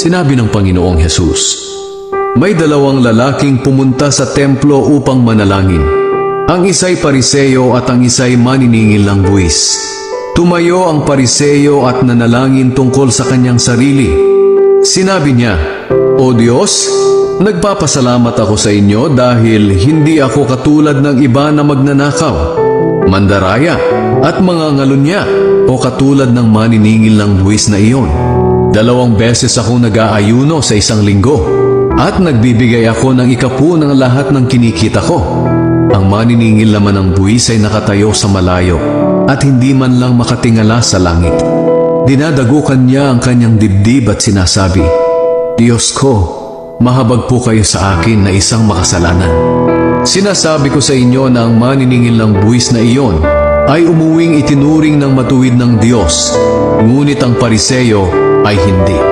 Sinabi ng Panginoong Hesus, may dalawang lalaking pumunta sa templo upang manalangin. Ang isa'y Pariseo at ang isa'y maniningil ng buwis. Tumayo ang Pariseo at nanalangin tungkol sa kanyang sarili. Sinabi niya, O Diyos, nagpapasalamat ako sa inyo dahil hindi ako katulad ng iba na magnanakaw, mandaraya at mga ngalunya o katulad ng maniningil ng buwis na iyon. 2 beses ako nag-aayuno sa isang linggo at nagbibigay ako ng 10 ng lahat ng kinikita ko. Ang maniningil naman ng buwis ay nakatayo sa malayo at hindi man lang makatingala sa langit. Dinadagukan niya ang kanyang dibdib at sinasabi, Diyos ko, mahabag po kayo sa akin na isang makasalanan. Sinasabi ko sa inyo na ang maniningil ng buwis na iyon ay umuwing itinuring ng matuwid ng Diyos, ngunit ang Pariseo ay hindi.